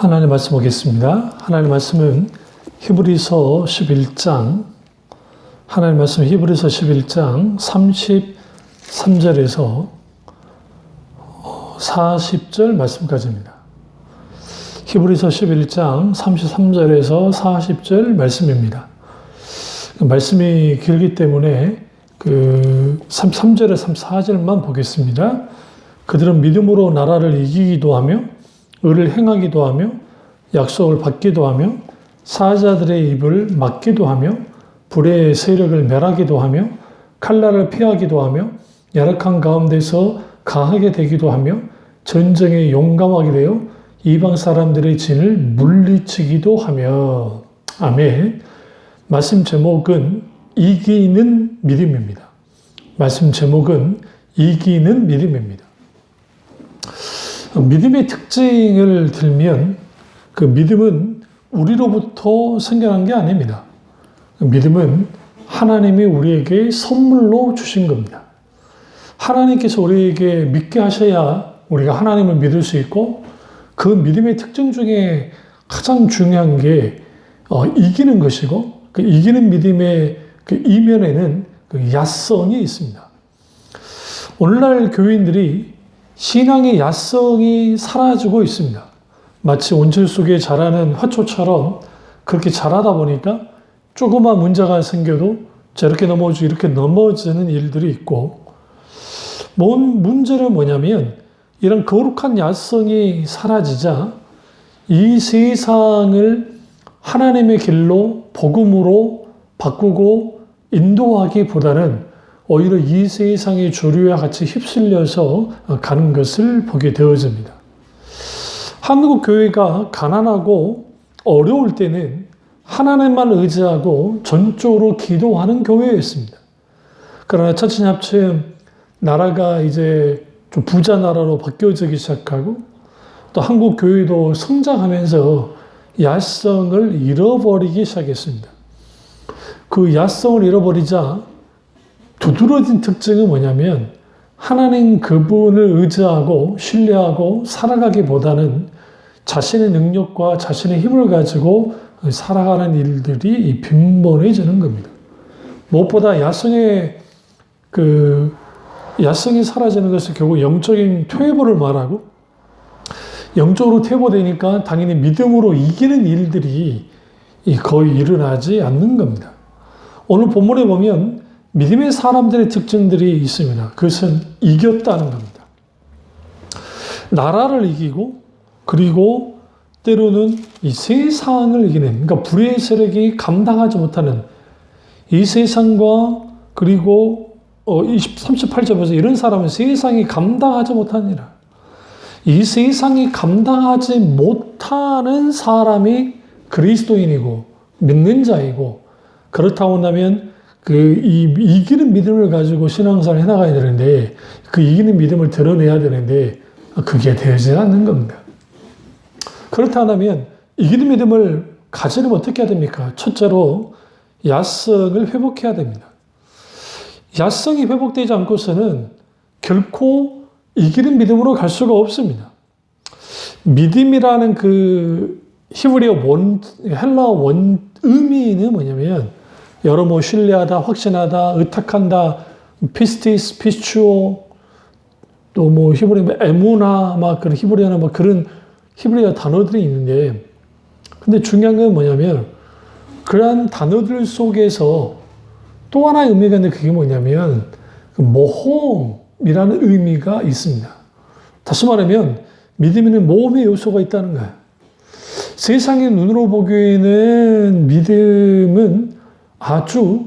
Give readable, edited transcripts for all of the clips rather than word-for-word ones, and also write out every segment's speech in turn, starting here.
하나님 말씀 보겠습니다. 하나님 말씀은 히브리서 11장, 하나님 말씀 히브리서 11장 33절에서 40절 말씀까지입니다. 히브리서 11장 33절에서 40절 말씀입니다. 말씀이 길기 때문에 33절에 34절만 보겠습니다. 그들은 믿음으로 나라를 이기기도 하며 의를 행하기도 하며 약속을 받기도 하며 사자들의 입을 막기도 하며 불의 세력을 멸하기도 하며 칼날을 피하기도 하며 열악한 가운데서 강하게 되기도 하며 전쟁에 용감하게 되어 이방 사람들의 진을 물리치기도 하며. 아멘. 말씀 제목은 이기는 믿음입니다. 말씀 제목은 이기는 믿음입니다. 믿음의 특징을 들면 그 믿음은 우리로부터 생겨난 게 아닙니다. 믿음은 하나님이 우리에게 선물로 주신 겁니다. 하나님께서 우리에게 믿게 하셔야 우리가 하나님을 믿을 수 있고, 그 믿음의 특징 중에 가장 중요한 게 이기는 것이고, 그 이기는 믿음의 그 이면에는 그 야성이 있습니다. 오늘날 교인들이 신앙의 야성이 사라지고 있습니다. 마치 온실 속에 자라는 화초처럼 그렇게 자라다 보니까 조그만 문제가 생겨도 저렇게 넘어지고 이렇게 넘어지는 일들이 있고, 문제는 뭐냐면 이런 거룩한 야성이 사라지자 이 세상을 하나님의 길로 복음으로 바꾸고 인도하기보다는 오히려 이 세상의 주류와 같이 휩쓸려서 가는 것을 보게 되어집니다. 한국 교회가 가난하고 어려울 때는 하나님만 의지하고 전적으로 기도하는 교회였습니다. 그러나 차츰차츰 나라가 이제 좀 부자 나라로 바뀌어지기 시작하고, 또 한국 교회도 성장하면서 야성을 잃어버리기 시작했습니다. 그 야성을 잃어버리자 두드러진 특징은 뭐냐면, 하나님 그분을 의지하고 신뢰하고 살아가기보다는 자신의 능력과 자신의 힘을 가지고 살아가는 일들이 빈번해지는 겁니다. 무엇보다 야성이 사라지는 것은 결국 영적인 퇴보를 말하고, 영적으로 퇴보되니까 당연히 믿음으로 이기는 일들이 거의 일어나지 않는 겁니다. 오늘 본문에 보면 믿음의 사람들의 특징들이 있습니다. 그것은 이겼다는 겁니다. 나라를 이기고, 그리고 때로는 이 세상을 이기는, 그러니까 불의 세력이 감당하지 못하는 이 세상과, 그리고 38절 보세요. 이런 사람은 세상이 감당하지 못하니라. 이 세상이 감당하지 못하는 사람이 그리스도인이고 믿는 자이고, 그렇다고 한다면 이 이기는 믿음을 가지고 신앙생활을 해나가야 되는데, 그 이기는 믿음을 드러내야 되는데 그게 되지 않는 겁니다. 그렇다 하면 이기는 믿음을 가지려면 어떻게 해야 됩니까? 첫째로 야성을 회복해야 됩니다. 야성이 회복되지 않고서는 결코 이기는 믿음으로 갈 수가 없습니다. 믿음이라는 그 히브리어 헬라어 의미는 뭐냐면, 여러 신뢰하다, 확신하다, 의탁한다, 피스티스, 피스추오, 또 히브리어 에무나, 그런 히브리어나 그런 히브리어 단어들이 있는데, 근데 중요한 건 뭐냐면, 그러한 단어들 속에서 또 하나의 의미가 있는데, 그게 뭐냐면 모험이라는 의미가 있습니다. 다시 말하면 믿음에는 모험의 요소가 있다는 거예요. 세상의 눈으로 보기에는 믿음은 아주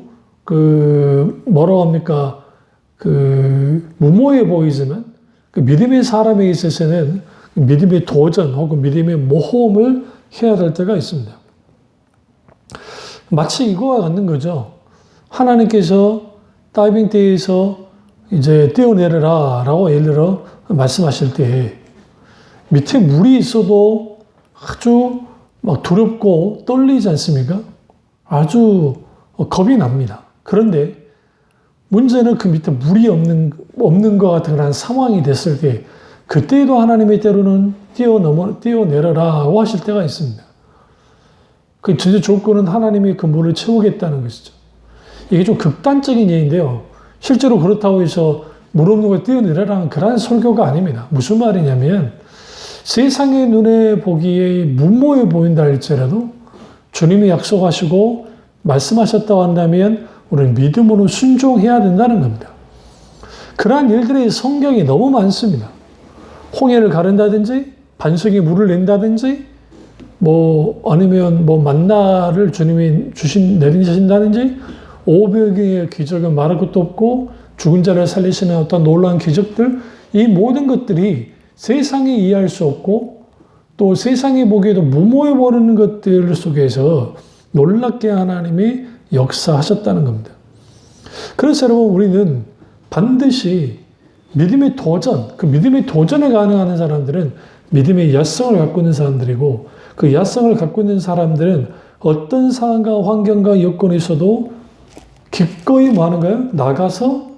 무모해 보이지만, 믿음의 사람에 있어서는 믿음의 도전 혹은 믿음의 모험을 해야 될 때가 있습니다. 마치 이거와 같는 거죠. 하나님께서 다이빙대에서 이제 뛰어내려라 라고 예를 들어 말씀하실 때, 밑에 물이 있어도 아주 두렵고 떨리지 않습니까? 아주 겁이 납니다. 그런데 문제는 그 밑에 물이 없는 것 같은 그런 상황이 됐을 때 그때에도 하나님이 때로는 뛰어내려라고 하실 때가 있습니다. 그 진짜 조건은 하나님이 그 물을 채우겠다는 것이죠. 이게 좀 극단적인 예인데요. 실제로 그렇다고 해서 물 없는 걸 뛰어내려라는 그런 설교가 아닙니다. 무슨 말이냐면 세상의 눈에 보기에 무모해 보인다 할지라도 주님이 약속하시고 말씀하셨다고 한다면 우리는 믿음으로 순종해야 된다는 겁니다. 그러한 일들이 성경이 너무 많습니다. 홍해를 가른다든지 반석에 물을 낸다든지 아니면 만나를 주님이 내리신다든지 500의 기적은 말할 것도 없고 죽은 자를 살리시는 어떤 놀라운 기적들, 이 모든 것들이 세상이 이해할 수 없고 또 세상이 보기에도 무모해 보이는 것들 속에서 놀랍게 하나님이 역사하셨다는 겁니다. 그래서 여러분, 우리는 반드시 믿음의 도전, 그 믿음의 도전에 가능한 사람들은 믿음의 야성을 갖고 있는 사람들이고, 그 야성을 갖고 있는 사람들은 어떤 상황과 환경과 여건에 있어도 기꺼이 하는가요? 나가서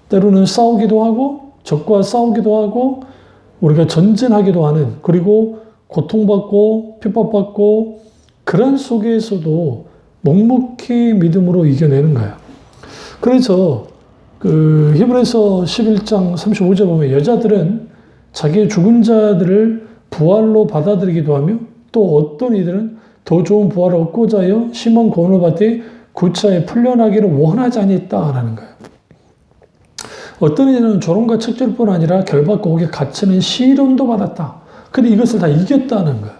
때로는 싸우기도 하고 적과 싸우기도 하고 우리가 전진하기도 하는, 그리고 고통받고 핍박받고 그런 속에서도 묵묵히 믿음으로 이겨내는 거예요. 그래서 그 히브리서 11장 35절 보면 여자들은 자기의 죽은 자들을 부활로 받아들이기도 하며 또 어떤 이들은 더 좋은 부활을 얻고자 하여 심한 고난을 받되 구차에 풀려나기를 원하지 아니했다라는 거예요. 어떤 이들은 조롱과 책절뿐 아니라 결박과 옥에 갇히는 시련도 받았다. 근데 이것을 다 이겼다는 거예요.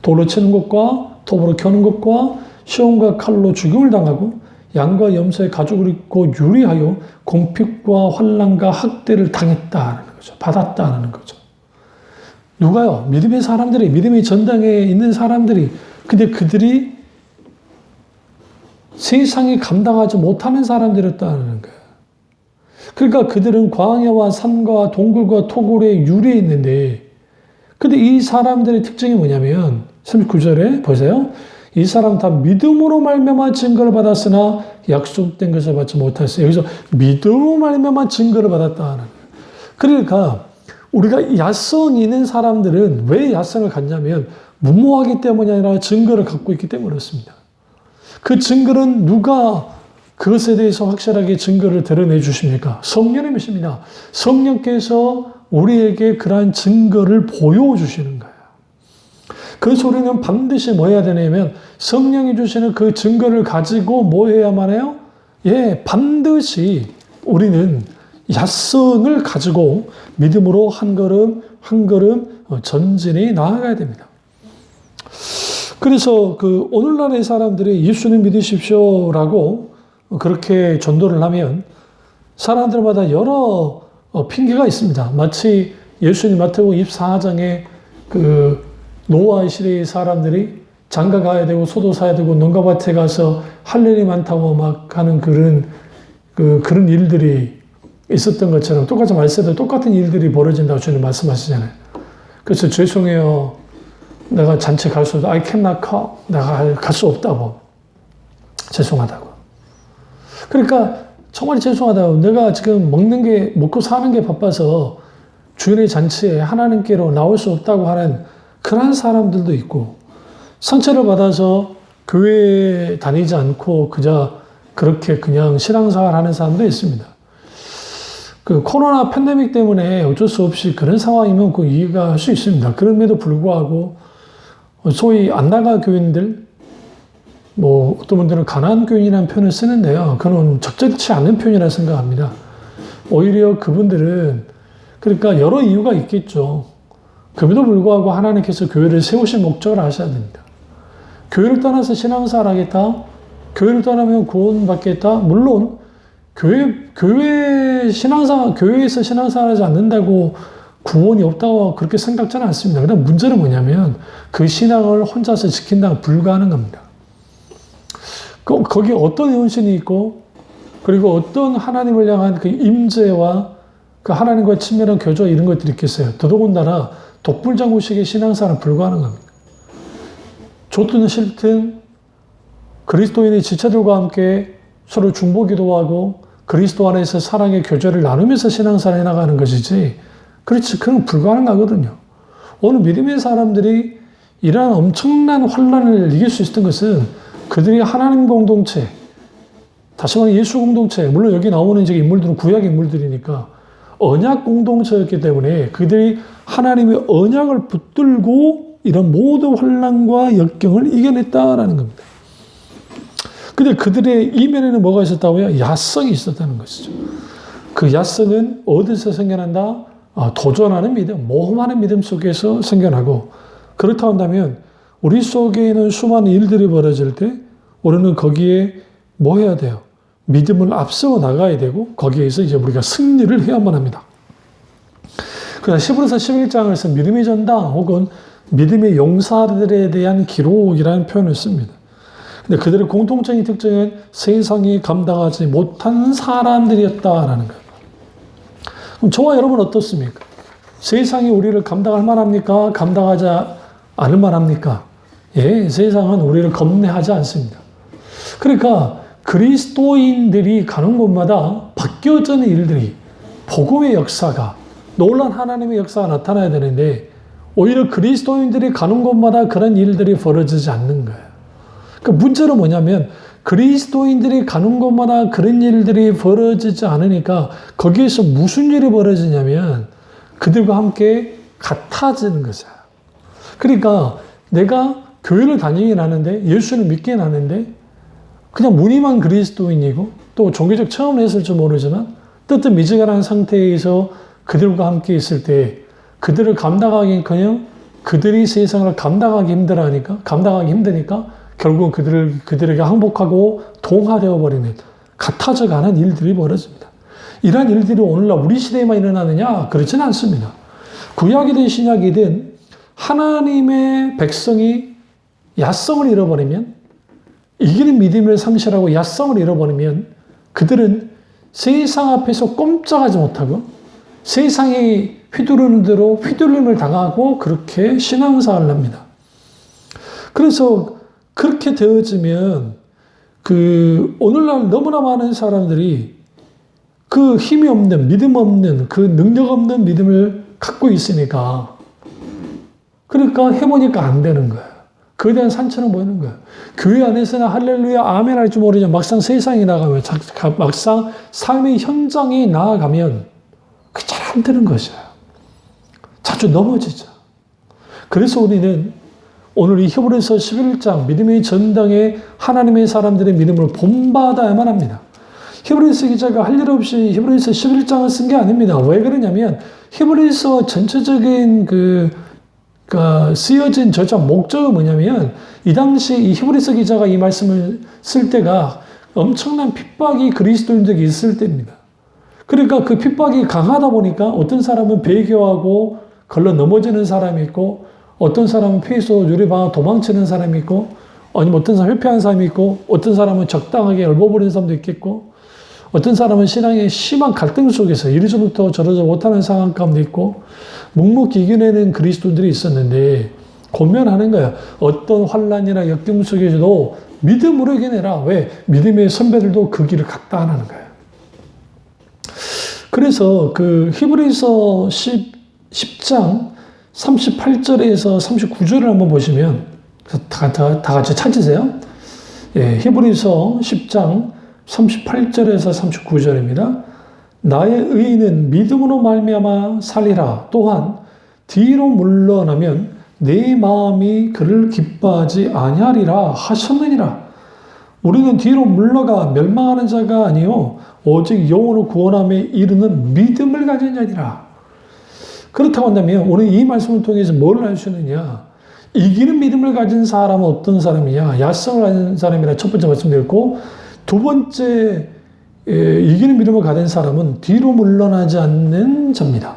돌로 치는 것과 톱으로 켜는 것과 시험과 칼로 죽임을 당하고 양과 염소의 가죽을 입고 유리하여 공핍과 환난과 학대를 당했다는 거죠. 받았다는 거죠. 누가요? 믿음의 사람들이, 믿음의 전당에 있는 사람들이. 근데 그들이 세상이 감당하지 못하는 사람들이었다는 거예요. 그러니까 그들은 광야와 산과 동굴과 토굴에 유리에 있는데, 근데 이 사람들의 특징이 뭐냐면 39절에 보세요. 이 사람 다 믿음으로 말미암아 증거를 받았으나 약속된 것을 받지 못했어요. 여기서 믿음으로 말미암아 증거를 받았다는. 그러니까 우리가 야성이 있는 사람들은 왜 야성을 갖냐면 무모하기 때문이 아니라 증거를 갖고 있기 때문에 그렇습니다. 그 증거는 누가 그것에 대해서 확실하게 증거를 드러내 주십니까? 성령님이십니다. 성령께서 우리에게 그러한 증거를 보여주시는 거예요. 그래서 우리는 반드시 뭐 해야 되냐면 성령이 주시는 그 증거를 가지고 뭐 해야만 해요? 반드시 우리는 야성을 가지고 믿음으로 한 걸음 한 걸음 전진히 나아가야 됩니다. 그래서 그 오늘날의 사람들이 예수님 믿으십시오라고 그렇게 전도를 하면 사람들마다 여러 핑계가 있습니다. 마치 예수님 마태복음 24장에 그 노아 시대의 사람들이 장가 가야 되고 소도 사야 되고 농가밭에 가서 할 일이 많다고 막 하는 그런 일들이 있었던 것처럼 똑같이 말세도 똑같은 일들이 벌어진다고 주님 말씀하시잖아요. 그래서 죄송해요. 내가 잔치 갈 수 없다. I cannot come. 내가 갈 수 없다고. 죄송하다고. 그러니까 정말 죄송하다고. 내가 지금 먹고 사는 게 바빠서 주인의 잔치에 하나님께로 나올 수 없다고 하는 그런 사람들도 있고, 상처를 받아서 교회에 다니지 않고 그저 그렇게 그냥 신앙생활 하는 사람도 있습니다. 그 코로나 팬데믹 때문에 어쩔 수 없이 그런 상황이면 그 이해가 할 수 있습니다. 그럼에도 불구하고 소위 안 나가 교인들, 어떤 분들은 가난한 교인이라는 표현을 쓰는데요. 그건 적절치 않은 표현이라 생각합니다. 오히려 그분들은 그러니까 여러 이유가 있겠죠. 그럼에도 불구하고 하나님께서 교회를 세우신 목적을 아셔야 됩니다. 교회를 떠나서 신앙생활 하겠다? 교회를 떠나면 구원받겠다? 물론 교회에서 신앙생활 하지 않는다고 구원이 없다고 그렇게 생각하지는 않습니다. 그런데 문제는 뭐냐면 그 신앙을 혼자서 지킨다고 불가하는 겁니다. 거기에 어떤 헌신이 있고, 그리고 어떤 하나님을 향한 그 임재와 그 하나님과의 친밀한 교조 이런 것들이 있겠어요. 더더군다나 독불장구식의 신앙생활은 불가하는 겁니다. 좋든 싫든 그리스도인의 지체들과 함께 서로 중보기도하고 그리스도 안에서 사랑의 교제를 나누면서 신앙생활을 해나가는 것이지, 그렇지, 그건 불가능하거든요. 오늘 믿음의 사람들이 이러한 엄청난 환란을 이길 수 있었던 것은 그들이 하나님 공동체, 다시 말해 예수 공동체, 물론 여기 나오는 이제 인물들은 구약 인물들이니까 언약 공동체였기 때문에 그들이 하나님의 언약을 붙들고 이런 모든 환란과 역경을 이겨냈다라는 겁니다. 근데 그들의 이면에는 뭐가 있었다고요? 야성이 있었다는 것이죠. 그 야성은 어디서 생겨난다? 도전하는 믿음, 모험하는 믿음 속에서 생겨나고, 그렇다고 한다면 우리 속에는 수많은 일들이 벌어질 때 우리는 거기에 뭐 해야 돼요? 믿음을 앞세워 나가야 되고 거기에서 이제 우리가 승리를 해야만 합니다. 그래서 히브리서 11장에서 믿음의 전당 혹은 믿음의 용사들에 대한 기록이라는 표현을 씁니다. 근데 그들의 공통적인 특징은 세상이 감당하지 못한 사람들이었다라는 거예요. 그럼 저와 여러분 어떻습니까? 세상이 우리를 감당할 만합니까? 감당하지 않을 만합니까? 예, 세상은 우리를 겁내하지 않습니다. 그러니까 그리스도인들이 가는 곳마다 바뀌어지는 일들이, 복음의 역사가, 놀라운 하나님의 역사가 나타나야 되는데 오히려 그리스도인들이 가는 곳마다 그런 일들이 벌어지지 않는 거예요. 그 문제는 뭐냐면 그리스도인들이 가는 곳마다 그런 일들이 벌어지지 않으니까 거기에서 무슨 일이 벌어지냐면 그들과 함께 같아지는 거죠. 그러니까 내가 교회를 다니긴 하는데 예수를 믿긴 하는데 그냥 무늬만 그리스도인이고 또 종교적 체험을 했을지 모르지만 뜨뜻미지근한 상태에서 그들과 함께 있을 때 그들을 감당하기는커녕 그들이 세상을 감당하기 힘드니까 결국 그들에게 항복하고 동화되어 버리는, 같아져 가는 일들이 벌어집니다. 이러한 일들이 오늘날 우리 시대에만 일어나느냐? 그렇지는 않습니다. 구약이든 신약이든 하나님의 백성이 야성을 잃어버리면, 이기는 믿음을 상실하고 야성을 잃어버리면 그들은 세상 앞에서 꼼짝하지 못하고 세상이 휘두르는 대로 휘둘림을 당하고 그렇게 신앙생활을 합니다. 그래서 그렇게 되어지면 오늘날 너무나 많은 사람들이 그 힘이 없는, 믿음 없는, 그 능력 없는 믿음을 갖고 있으니까 그러니까 해보니까 안 되는 거예요. 그에 대한 상처는 보이는 거예요. 교회 안에서는 할렐루야 아멘 할 줄 모르지만 막상 세상에 나가면, 막상 삶의 현장에 나아가면 그게 잘 안 되는 것이에요. 자주 넘어지죠. 그래서 우리는 오늘 이 히브리서 11장 믿음의 전당에 하나님의 사람들의 믿음을 본받아야만 합니다. 히브리서 기자가 할 일 없이 히브리서 11장을 쓴 게 아닙니다. 왜 그러냐면 히브리서 전체적인 쓰여진 저자 목적은 뭐냐면 이 당시 이 히브리서 기자가 이 말씀을 쓸 때가 엄청난 핍박이 그리스도인들에게 있을 때입니다. 그러니까 그 핍박이 강하다 보니까 어떤 사람은 배교하고 걸러 넘어지는 사람이 있고 어떤 사람은 피해서 유리방아 도망치는 사람이 있고 아니면 어떤 사람은 회피하는 사람이 있고 어떤 사람은 적당하게 얼버무리는 사람도 있겠고 어떤 사람은 신앙의 심한 갈등 속에서 이리저부터 저러저 못하는 상황 가운데 있고 묵묵히 이겨내는 그리스도인들이 있었는데 고면하는 거야. 어떤 환란이나 역경 속에서도 믿음으로 이겨내라. 왜? 믿음의 선배들도 그 길을 갔다 하는 거예요. 그래서 그 히브리서 10장 38절에서 39절을 한번 보시면 다 같이 찾으세요. 예, 히브리서 10장 38절에서 39절입니다. 나의 의인은 믿음으로 말미암아 살리라. 또한 뒤로 물러나면 내 마음이 그를 기뻐하지 아니하리라 하셨느니라. 우리는 뒤로 물러가 멸망하는 자가 아니요 오직 영혼을 구원함에 이르는 믿음을 가진 자니라. 그렇다고 한다면 오늘 이 말씀을 통해서 뭘 알 수 있느냐? 이기는 믿음을 가진 사람은 어떤 사람이냐? 야성을 가진 사람이라 첫 번째 말씀드렸고 두 번째 이기는 믿음을 가진 사람은 뒤로 물러나지 않는 자입니다.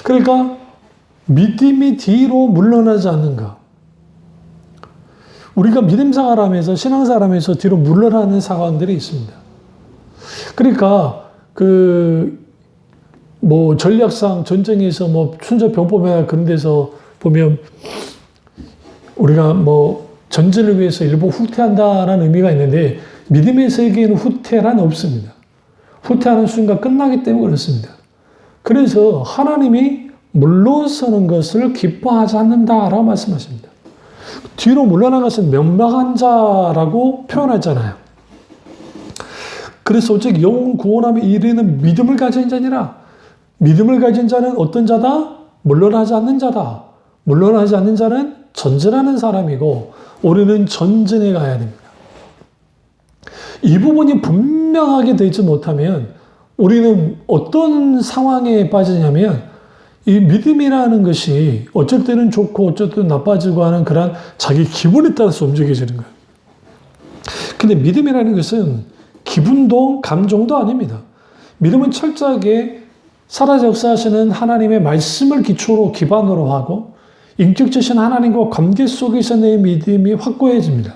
그러니까 믿음이 뒤로 물러나지 않는가? 우리가 믿음 생활하면서 신앙생활하면서 뒤로 물러나는 상황들이 있습니다. 그러니까 전략상 전쟁에서 순서 병법이나 그런 데서 보면 우리가 전진을 위해서 일부 후퇴한다라는 의미가 있는데 믿음의 세계에는 후퇴란 없습니다. 후퇴하는 순간 끝나기 때문에 그렇습니다. 그래서 하나님이 물러서는 것을 기뻐하지 않는다라고 말씀하십니다. 뒤로 물러난 것은 명망한 자라고 표현하잖아요. 그래서 오직 영혼 구원함에 이르는 믿음을 가진 자니라. 믿음을 가진 자는 어떤 자다? 물러나지 않는 자다. 물러나지 않는 자는 전진하는 사람이고 우리는 전진해 가야 됩니다. 이 부분이 분명하게 되지 못하면 우리는 어떤 상황에 빠지냐면 이 믿음이라는 것이 어쩔 때는 좋고 어쩔 때는 나빠지고 하는 그런 자기 기분에 따라서 움직여지는 거예요. 근데 믿음이라는 것은 기분도 감정도 아닙니다. 믿음은 철저하게 살아서 역사하시는 하나님의 말씀을 기초로 기반으로 하고 인격적이신 하나님과 관계 속에서 내 믿음이 확고해집니다.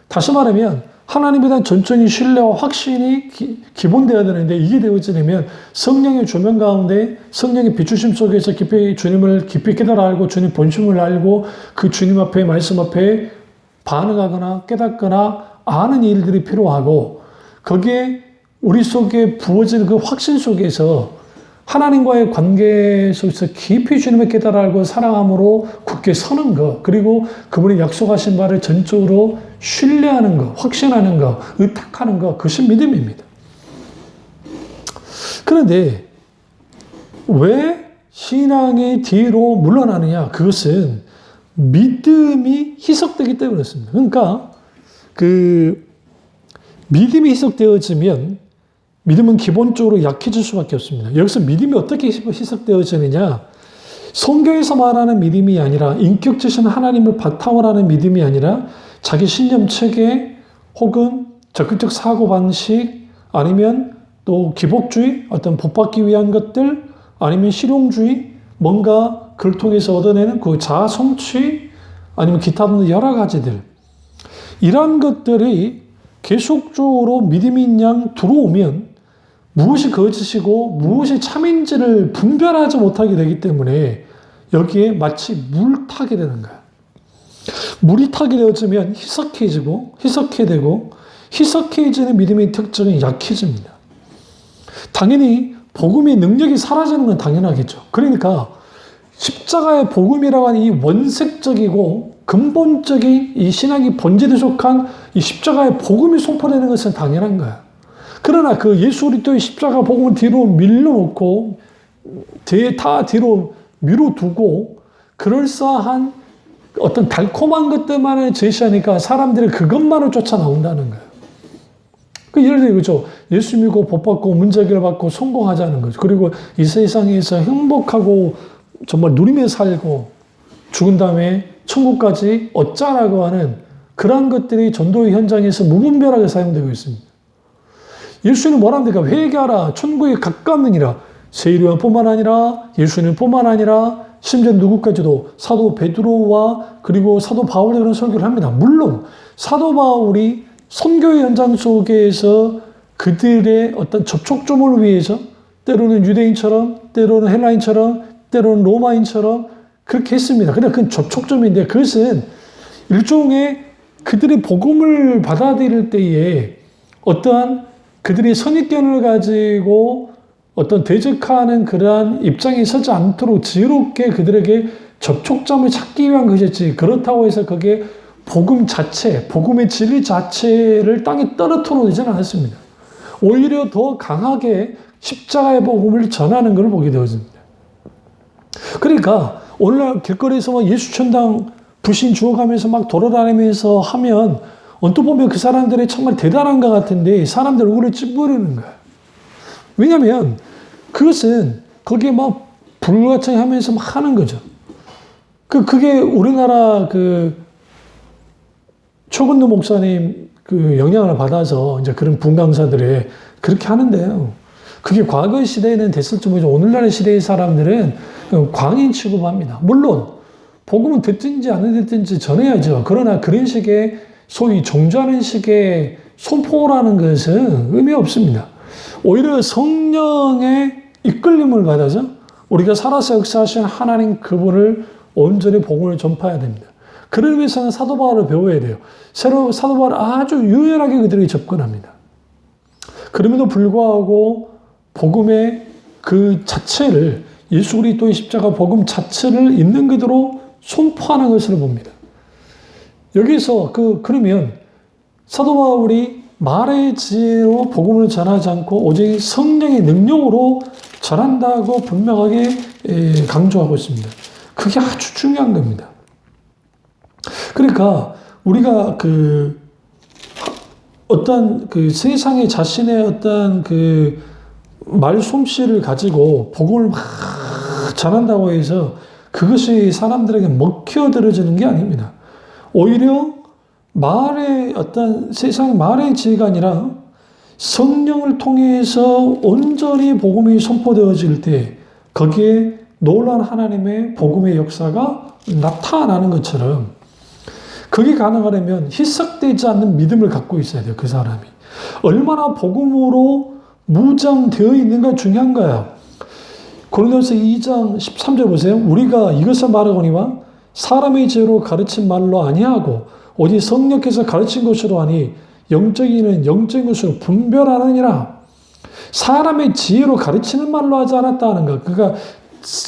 다시 말하면 하나님에 대한 전적인 신뢰와 확신이 기본되어야 되는데 이게 되어지려면 성령의 조명 가운데 성령의 비추심 속에서 깊이 주님을 깊이 깨달아 알고 주님 본심을 알고 그 주님 앞에 말씀 앞에 반응하거나 깨닫거나 아는 일들이 필요하고 거기에 우리 속에 부어지는 그 확신 속에서 하나님과의 관계 속에서 깊이 주님을 깨달아 알고 사랑함으로 굳게 서는 것, 그리고 그분이 약속하신 바를 전적으로 신뢰하는 것, 확신하는 것, 의탁하는 것, 그것이 믿음입니다. 그런데 왜 신앙이 뒤로 물러나느냐? 그것은 믿음이 희석되기 때문에 그렇습니다. 그러니까 믿음이 희석되어지면 믿음은 기본적으로 약해질 수밖에 없습니다. 여기서 믿음이 어떻게 희석되어지느냐? 성경에서 말하는 믿음이 아니라 인격적인 하나님을 바탕으로 하는 믿음이 아니라 자기 신념 체계 혹은 적극적 사고방식 아니면 또 기복주의, 어떤 복받기 위한 것들 아니면 실용주의, 뭔가 그걸 통해서 얻어내는 그 자아 성취 아니면 기타 등의 여러 가지들 이런 것들이 계속적으로 믿음인 양 들어오면 무엇이 거짓이고 무엇이 참인지를 분별하지 못하게 되기 때문에 여기에 마치 물타게 되는 거야. 물이 타게 되어지면 희석해지고 희석해지는 믿음의 특징은 약해집니다. 당연히 복음의 능력이 사라지는 건 당연하겠죠. 그러니까 십자가의 복음이라고 하는 이 원색적이고 근본적인 이 신앙이 본질에 속한 이 십자가의 복음이 선포되는 것은 당연한 거야. 그러나 그 예수 그리스도의 십자가 복음을 뒤로 밀어놓고 다 뒤로 밀어두고 그럴싸한 어떤 달콤한 것들만을 제시하니까 사람들이 그것만을 쫓아 나온다는 거예요. 예를 들어 이거죠. 예수 믿고 복 받고 문제 해결받고 성공하자는 거죠. 그리고 이 세상에서 행복하고 정말 누리며 살고 죽은 다음에 천국까지 얻자라고 하는 그러한 것들이 전도의 현장에서 무분별하게 사용되고 있습니다. 예수님은 뭐랍니까? 회개하라. 천국에 가깝느니라. 세례요한뿐만 아니라 예수님뿐만 아니라 심지어 누구까지도 사도 베드로와 그리고 사도 바울이 그런 설교를 합니다. 물론 사도 바울이 선교의 현장 속에서 그들의 어떤 접촉점을 위해서 때로는 유대인처럼 때로는 헬라인처럼 때로는 로마인처럼 그렇게 했습니다. 그냥 그건 접촉점인데 그것은 일종의 그들이 복음을 받아들일 때에 어떠한 그들이 선입견을 가지고 어떤 대적하는 그러한 입장에 서지 않도록 지혜롭게 그들에게 접촉점을 찾기 위한 것이지 그렇다고 해서 그게 복음 자체, 복음의 진리 자체를 땅에 떨어뜨려 놓지는 않았습니다. 오히려 더 강하게 십자가의 복음을 전하는 걸 보게 되어집니다. 그러니까 오늘날 길거리에서 막 예수 천당 불신 주워가면서 막 돌아다니면서 하면 언뜻 보면 그 사람들이 정말 대단한 것 같은데 사람들 얼굴을 찌푸리는 거야. 왜냐하면 그것은 거기에 막 불같이 하면서 막 하는 거죠. 그게 우리나라 초근도 목사님 영향을 받아서 이제 그런 분강사들이 그렇게 하는데요. 그게 과거 시대에는 됐을지 모르죠. 오늘날의 시대의 사람들은 광인 취급합니다. 물론 복음은 듣든지 안 듣든지 전해야죠. 그러나 그런 식의 소위 종교하는 식의 선포라는 것은 의미 없습니다. 오히려 성령의 이끌림을 받아서 우리가 살아서 역사하신 하나님 그분을 온전히 복음을 전파해야 됩니다. 그러기 위해서는 사도 바울을 배워야 돼요. 사도 바울은 아주 유연하게 그들에게 접근합니다. 그럼에도 불구하고 복음의 그 자체를 예수 그리스도의 십자가 복음 자체를 있는 그대로 선포하는 것을 봅니다. 여기서 그러면 사도 바울이 말의 지혜로 복음을 전하지 않고 오직 성령의 능력으로 전한다고 분명하게 강조하고 있습니다. 그게 아주 중요한 겁니다. 그러니까 우리가 어떤 세상에 자신의 어떤 말솜씨를 가지고 복음을 막 전한다고 해서 그것이 사람들에게 먹혀들어지는 게 아닙니다. 오히려 세상의 말의 지혜가 아니라 성령을 통해서 온전히 복음이 선포되어질 때 거기에 놀라운 하나님의 복음의 역사가 나타나는 것처럼 그게 가능하려면 희석되지 않는 믿음을 갖고 있어야 돼요. 그 사람이. 얼마나 복음으로 무장되어 있는가 중요한 거예요. 고린도서 2장 13절 보세요. 우리가 이것을 말하거니와 사람의 지혜로 가르친 말로 아니하고 오직 성령께서 가르친 것으로 하니 영적인 이는 영적인 것으로 분별하느니라. 사람의 지혜로 가르치는 말로 하지 않았다는 것. 그러니까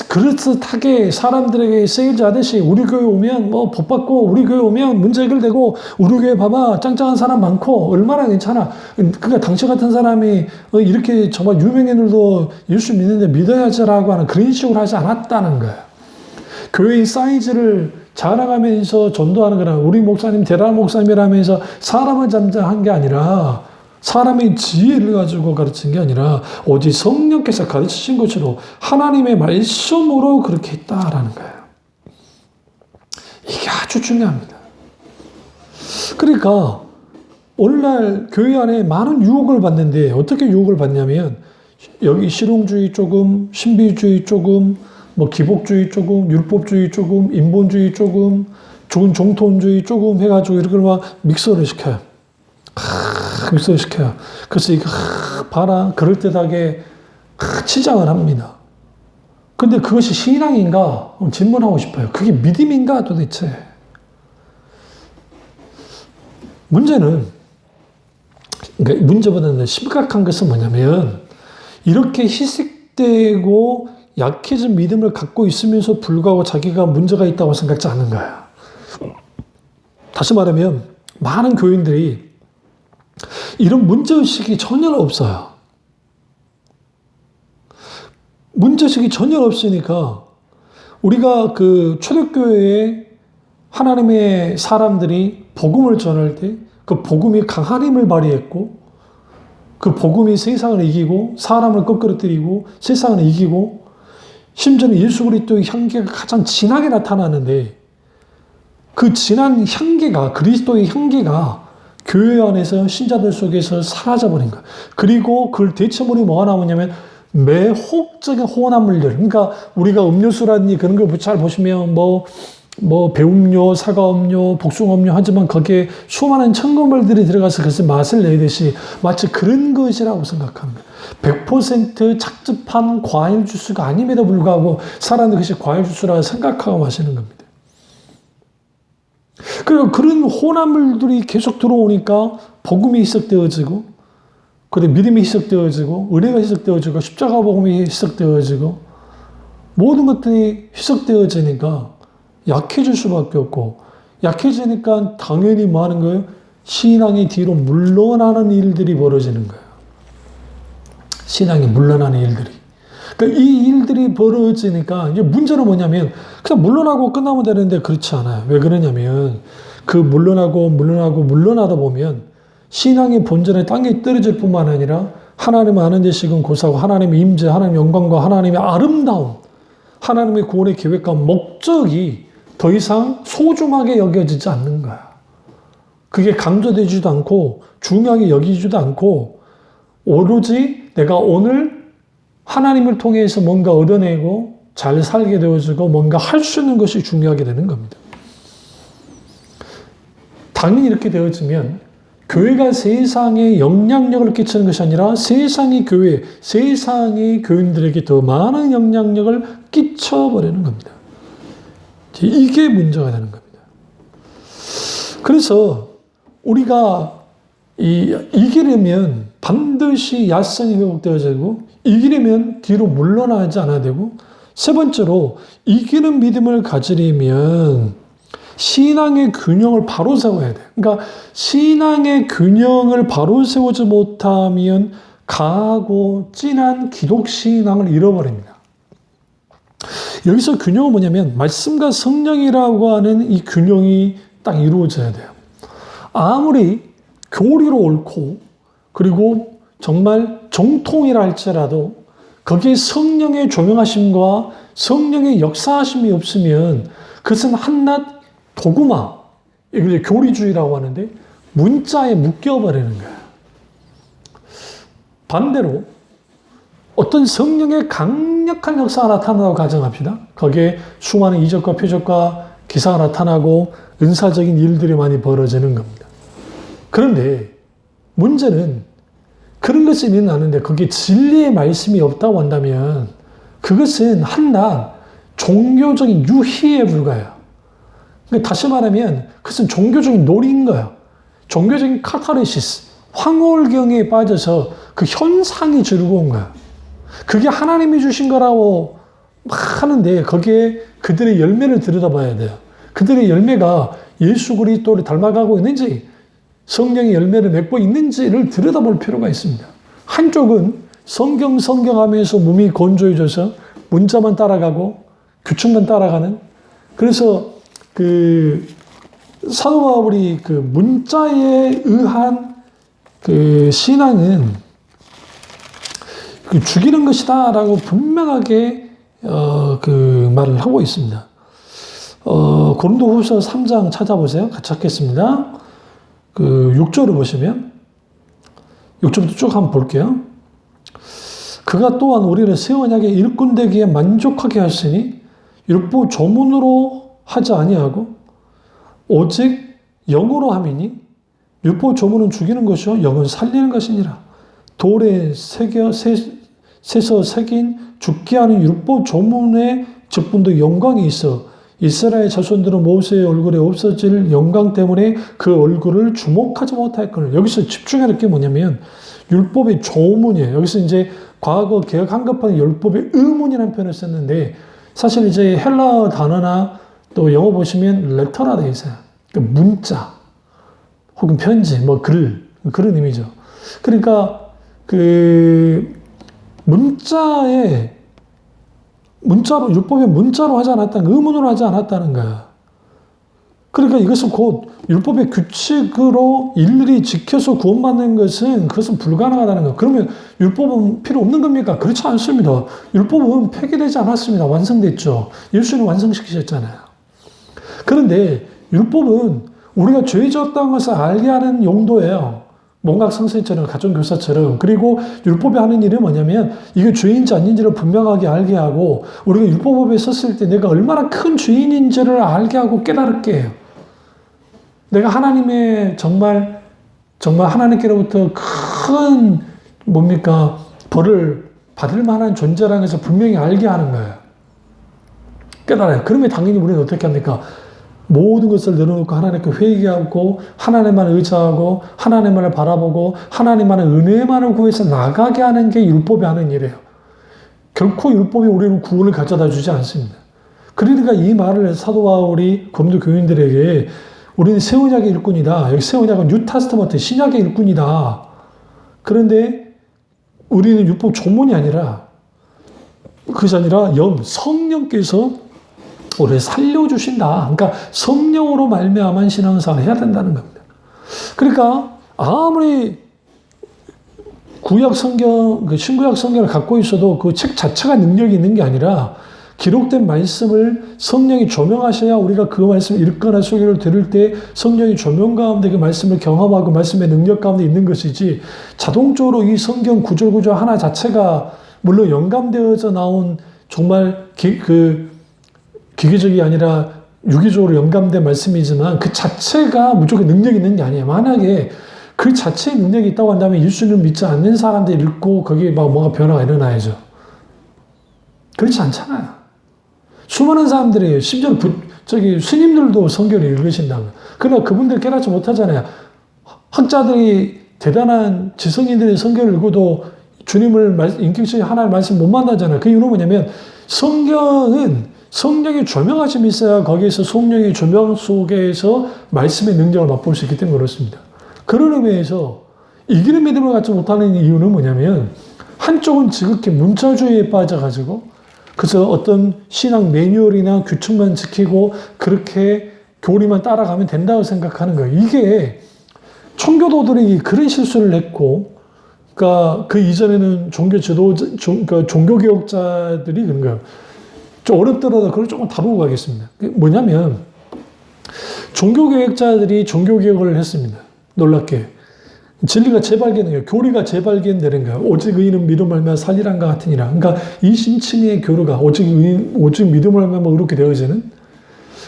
그릇하게 사람들에게 세일즈 하듯이 우리 교회 오면 뭐 복 받고 우리 교회 오면 문제 해결되고 우리 교회 봐봐 짱짱한 사람 많고 얼마나 괜찮아. 그러니까 당신 같은 사람이 이렇게 정말 유명인 애들도 예수 믿는데 믿어야지라고 하는 그런 식으로 하지 않았다는 거예요. 교회의 사이즈를 자랑하면서 전도하는 거라 우리 목사님 대단한 목사님이라면서 사람을 잠잠한 게 아니라 사람의 지혜를 가지고 가르친 게 아니라 오직 성령께서 가르치신 것으로 하나님의 말씀으로 그렇게 했다라는 거예요. 이게 아주 중요합니다. 그러니까 오늘날 교회 안에 많은 유혹을 받는데 어떻게 유혹을 받냐면 여기 실용주의 조금, 신비주의 조금, 뭐 기복주의 조금, 율법주의 조금, 인본주의 조금, 좋은 정통주의 조금 해가지고 이렇게 막 믹서를 시켜요. 믹서를 시켜요. 그래서 이거 봐라 그럴듯하게 치장을 합니다. 근데 그것이 신앙인가? 질문하고 싶어요. 그게 믿음인가 도대체? 문제는 그러니까 문제보다는 심각한 것은 뭐냐면 이렇게 희석되고 약해진 믿음을 갖고 있으면서 불구하고 자기가 문제가 있다고 생각지 않는 거야. 다시 말하면 많은 교인들이 이런 문제의식이 전혀 없어요. 문제의식이 전혀 없으니까 우리가 초대교회에 하나님의 사람들이 복음을 전할 때 그 복음이 강한 힘을 발휘했고 그 복음이 세상을 이기고 사람을 거꾸러뜨리고 세상을 이기고 심지어는 예수 그리스도의 향기가 가장 진하게 나타나는데 그 진한 향기가 그리스도의 향기가 교회 안에서 신자들 속에서 사라져버린 거예요. 그리고 그걸 대체물이 뭐가 나오냐면 매혹적인 혼합물들. 그러니까 우리가 음료수라든지 그런 걸 잘 보시면 뭐 배음료, 사과음료, 복숭아음료 하지만 거기에 수많은 첨가물들이 들어가서 그것을 맛을 내듯이 마치 그런 것이라고 생각합니다. 100% 착즙한 과일 주스가 아님에도 불구하고 사람들이 그것이 과일 주스라고 생각하고 마시는 겁니다. 그리고 그런 혼합물들이 계속 들어오니까 복음이 희석되어지고 그리고 믿음이 희석되어지고 은혜가 희석되어지고 십자가 복음이 희석되어지고 모든 것들이 희석되어지니까 약해질 수밖에 없고 약해지니까 당연히 뭐 하는 거예요? 신앙이 뒤로 물러나는 일들이 벌어지는 거예요. 신앙이 물러나는 일들이. 그러니까 이 일들이 벌어지니까 이제 문제는 뭐냐면 그냥 물러나고 끝나면 되는데 그렇지 않아요. 왜 그러냐면 그 물러나다 보면 신앙의 본전에 땅에 떨어질 뿐만 아니라 하나님을 아는 지식은 고사하고 하나님의 임재, 하나님의 영광과 하나님의 아름다움, 하나님의 구원의 계획과 목적이 더 이상 소중하게 여겨지지 않는 거야. 그게 강조되지도 않고 중요하게 여기지도 않고 오로지 내가 오늘 하나님을 통해서 뭔가 얻어내고 잘 살게 되어지고 뭔가 할 수 있는 것이 중요하게 되는 겁니다. 당연히 이렇게 되어지면 교회가 세상에 영향력을 끼치는 것이 아니라 세상의 교회, 세상의 교인들에게 더 많은 영향력을 끼쳐버리는 겁니다. 이게 문제가 되는 겁니다. 그래서 우리가 이기려면 반드시 야성이 회복되어야 되고 이기려면 뒤로 물러나지 않아야 되고 세 번째로 이기는 믿음을 가지려면 신앙의 균형을 바로 세워야 돼요. 그러니까 신앙의 균형을 바로 세우지 못하면 강하고 진한 기독신앙을 잃어버립니다. 여기서 균형은 뭐냐면 말씀과 성령이라고 하는 이 균형이 딱 이루어져야 돼요. 아무리 교리로 옳고 그리고 정말 정통이라 할지라도 거기에 성령의 조명하심과 성령의 역사하심이 없으면 그것은 한낱 도구마, 이걸 교리주의라고 하는데 문자에 묶여버리는 거예요. 반대로 어떤 성령의 강력한 역사가 나타난다고 가정합시다. 거기에 수많은 이적과 표적과 기사가 나타나고 은사적인 일들이 많이 벌어지는 겁니다. 그런데 문제는 그런 것이 일어나는데 거기에 진리의 말씀이 없다고 한다면 그것은 한낱 종교적인 유희에 불과해요. 그러니까 다시 말하면 그것은 종교적인 놀이인 거예요. 종교적인 카타르시스, 황홀경에 빠져서 그 현상이 즐거운 거예요. 그게 하나님이 주신 거라고 막 하는데 거기에 그들의 열매를 들여다봐야 돼요. 그들의 열매가 예수 그리스도를 닮아가고 있는지 성령의 열매를 맺고 있는지를 들여다볼 필요가 있습니다. 한쪽은 성경 하면서 몸이 건조해져서 문자만 따라가고 규칙만 따라가는 그래서 그 사도 바울이 그 문자에 의한 그 신앙은 그 죽이는 것이다라고 분명하게 그 말을 하고 있습니다. 고린도후서 3장 찾아보세요. 같이 읽겠습니다. 그 6절을 보시면 6절부터 쭉 한번 볼게요. 그가 또한 우리를 새 언약의 일꾼 되기에 만족하게 하시니 율법 조문으로 하지 아니하고 오직 영으로 함이니 율법 조문은 죽이는 것이요 영은 살리는 것이니라. 돌에 새서 새긴 죽게 하는 율법 조문의 직분도 영광이 있어 이스라엘 자손들은 모세의 얼굴에 없어질 영광 때문에 그 얼굴을 주목하지 못하였거늘. 여기서 집중해야 할 게 뭐냐면 율법의 조문이에요. 여기서 이제 과거 개혁 한급한 율법의 의문이라는 표현을 썼는데 사실 이제 헬라어 단어나 또 영어 보시면 레터라 되어 있어요. 그러니까 문자 혹은 편지, 뭐 글 그런 의미죠. 그러니까 그 문자로 율법에 문자로 하지 않았다는 의문으로 하지 않았다는 거야. 그러니까 이것은 곧 율법의 규칙으로 일일이 지켜서 구원받는 것은 그것은 불가능하다는 거야. 그러면 율법은 필요 없는 겁니까? 그렇지 않습니다. 율법은 폐기되지 않았습니다. 완성됐죠. 예수는 완성시키셨잖아요. 그런데 율법은 우리가 죄 지었다는 것을 알게 하는 용도예요. 몽각 선생처럼 가정교사처럼. 그리고 율법이 하는 일은 뭐냐면 이게 죄인지 아닌지를 분명하게 알게 하고 우리가 율법법에 섰을 때 내가 얼마나 큰 죄인인지를 알게 하고 깨달게 해요. 내가 하나님의 정말 하나님께로부터 큰 벌을 받을 만한 존재라는 것을 분명히 알게 하는 거예요. 깨달아요. 그러면 당연히 우리는 어떻게 합니까? 모든 것을 내려놓고 하나님께 회개하고 하나님만 의지하고 하나님만을 바라보고 하나님만의 은혜만을 구해서 나가게 하는 게 율법이 하는 일이에요. 결코 율법이 우리를 구원을 가져다 주지 않습니다. 그러니까 이 말을 사도 바울이 고린도 교인들에게 우리는 새 언약의 일꾼이다. 여기 새 언약은 뉴타스트먼트 신약의 일꾼이다. 그런데 우리는 율법 조문이 아니라 그것이 아니라 성령께서 우리를 살려주신다. 그러니까 성령으로 말미암은 신앙생활을 해야 된다는 겁니다. 그러니까 아무리 구약 성경, 신구약 성경을 갖고 있어도 그 책 자체가 능력이 있는 게 아니라 기록된 말씀을 성령이 조명하셔야 우리가 그 말씀을 읽거나 설교를 들을 때 성령이 조명 가운데 그 말씀을 경험하고 말씀의 능력 가운데 있는 것이지 자동적으로 이 성경 구절 하나 자체가 물론 영감되어져 나온 정말 기계적이 아니라 유기적으로 영감된 말씀이지만 그 자체가 무조건 능력이 있는 게 아니에요. 만약에 그 자체의 능력이 있다고 한다면 예수님을 믿지 않는 사람들 읽고 거기에 막 뭔가 변화가 일어나야죠. 그렇지 않잖아요. 수많은 사람들이 심지어 스님들도 성경을 읽으신다고. 그러나 그분들 깨닫지 못하잖아요. 학자들이 대단한 지성인들의 성경을 읽어도 주님을 인격적인 하나님의 말씀 못 만나잖아요. 그 이유는 뭐냐면 성경은 성령의 조명하심이 있어야 거기에서 성령의 조명 속에서 말씀의 능력을 맛볼 수 있기 때문에 그렇습니다. 그런 의미에서 이기는 믿음을 갖지 못하는 이유는 뭐냐면 한쪽은 지극히 문자주의에 빠져가지고 그래서 어떤 신앙 매뉴얼이나 규칙만 지키고 그렇게 교리만 따라가면 된다고 생각하는 거예요. 이게 청교도들이 그런 실수를 했고, 그러니까 그 이전에는 종교개혁자들이 그런 거예요. 좀 어렵더라도 그걸 조금 다루고 가겠습니다. 뭐냐면 종교개혁자들이 종교개혁을 했습니다. 놀랍게. 진리가 재발견해요. 교리가 재발견되는 거예요. 오직 의인은 믿음 말미암아 살리란가 같으니라. 그러니까 이 신층의 교류가 오직 믿음을 말미암아 의롭게 되어지는.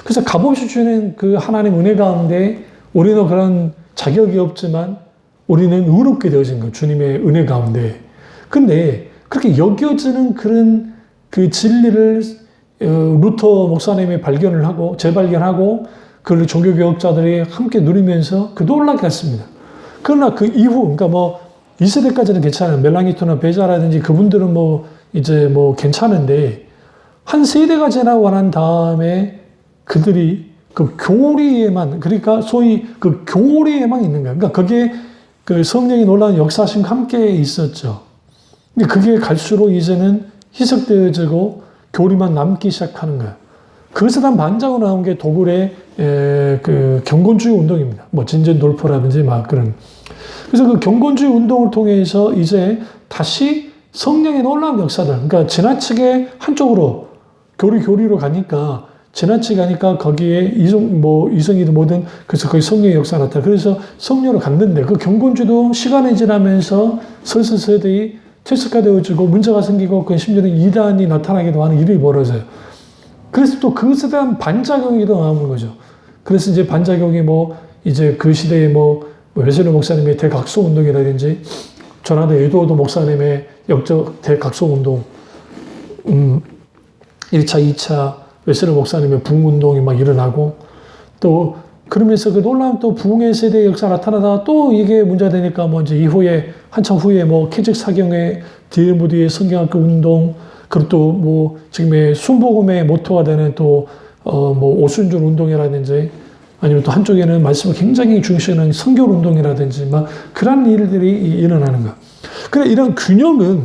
그래서 값없이 주는 그 하나님 은혜 가운데 우리는 그런 자격이 없지만 우리는 의롭게 되어진 거예요. 주님의 은혜 가운데. 근데 그렇게 여겨지는 그런 그 진리를 루터 목사님이 발견을 하고 재발견하고 그걸 종교개혁자들이 함께 누리면서 그 놀랍게 갔습니다. 그러나 그 이후, 그러니까 뭐 2세대까지는 괜찮아요. 멜랑이토나 베자라든지 그분들은 이제 괜찮은데 한 세대가 지나고 난 다음에 그들이 그 교리에만, 그러니까 소위 그 교리에만 있는 거예요. 그러니까 그게 그 성령이 놀라운 역사심과 함께 있었죠. 근데 그게 갈수록 이제는 희석되어지고 교리만 남기 시작하는 거예요. 그것에 대한 반작으로 나온 게 도굴의 그 경건주의 운동입니다. 진전 돌포라든지 그런. 그래서 그 경건주의 운동을 통해서 이제 다시 성령의 놀라운 역사들, 그러니까 지나치게 한쪽으로 교리로 가니까 지나치게 가니까 거기에 이성이든 뭐든 그래서 거기 성령의 역사가 나타나. 그래서 성령으로 갔는데 그 경건주의도 시간이 지나면서 서서히 퇴색화되어지고 문제가 생기고 그 심지어는 이단이 나타나기도 하는 일이 벌어져요. 그래서 또 그것에 대한 반작용이 또 나오는 거죠. 그래서 이제 반작용이 이제 그 시대에 웨슬리 목사님의 대각소 운동이라든지 전하대 에드워드 목사님의 역적 대각소 운동, 1차, 2차 웨슬리 목사님의 부흥운동이 일어나고 또 그러면서 그 놀라운 또 부흥의 세대의 역사가 나타나다가 또 이게 문제가 되니까 이제 이후에 한참 후에 캐직 사경의 DMVD의 성경학교 운동 그리고 또 지금의 순복음의 모토가 되는 또 오순절 운동이라든지 아니면 또 한쪽에는 말씀을 굉장히 중시하는 성결 운동이라든지 그런 일들이 일어나는 거야. 근데 이런 균형은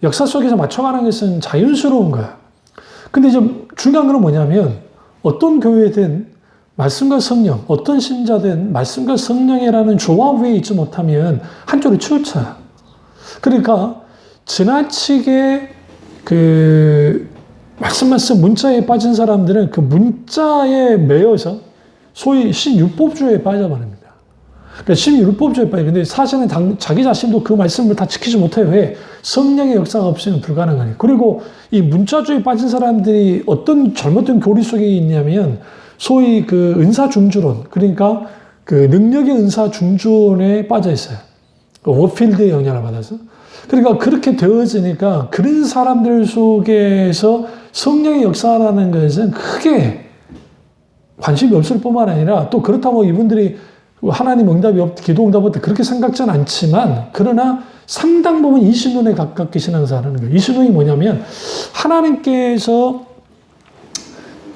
역사 속에서 맞춰가는 것은 자연스러운 거야. 근데 이제 중요한 건 뭐냐면 어떤 교회든 말씀과 성령, 어떤 신자든 말씀과 성령이라는 조합 위에 있지 못하면 한쪽으로 치우쳐요. 그러니까 지나치게 그 말씀만 쓴 문자에 빠진 사람들은 그 문자에 매여서 소위 신율법주의에 빠져버립니다. 그러니까 신율법주의에 빠져. 근데 사실은 자기 자신도 그 말씀을 다 지키지 못해요. 왜? 성령의 역사가 없으면 불가능하니까. 그리고 이 문자주의에 빠진 사람들이 어떤 잘못된 교리 속에 있냐면 소위 그 은사중주론, 그러니까 그 능력의 은사중주론에 빠져 있어요. 워필드의 영향을 받아서. 그러니까 그렇게 되어지니까 그런 사람들 속에서 성령의 역사라는 것은 크게 관심이 없을 뿐만 아니라 또 그렇다고 이분들이 하나님 응답이 기도 응답 없다 그렇게 생각지는 않지만 그러나 상당 부분 이신론에 가깝게 신앙생활하는 거예요. 이신론이 뭐냐면 하나님께서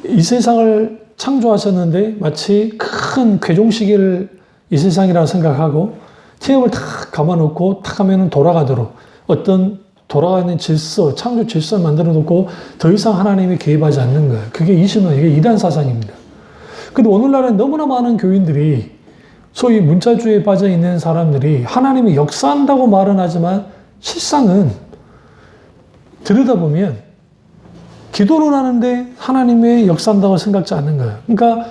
이 세상을 창조하셨는데 마치 큰 궤종시계를 이 세상이라고 생각하고 태엽을 탁 감아놓고 탁 하면 돌아가도록 어떤 돌아가는 질서, 창조 질서를 만들어 놓고 더 이상 하나님이 개입하지 않는 거예요. 그게 이신론, 이게 이단 사상입니다. 근데 오늘날은 너무나 많은 교인들이 소위 문자주의에 빠져 있는 사람들이 하나님이 역사한다고 말은 하지만 실상은 들여다보면 기도를 하는데 하나님의 역사한다고 생각지 않는 거예요. 그러니까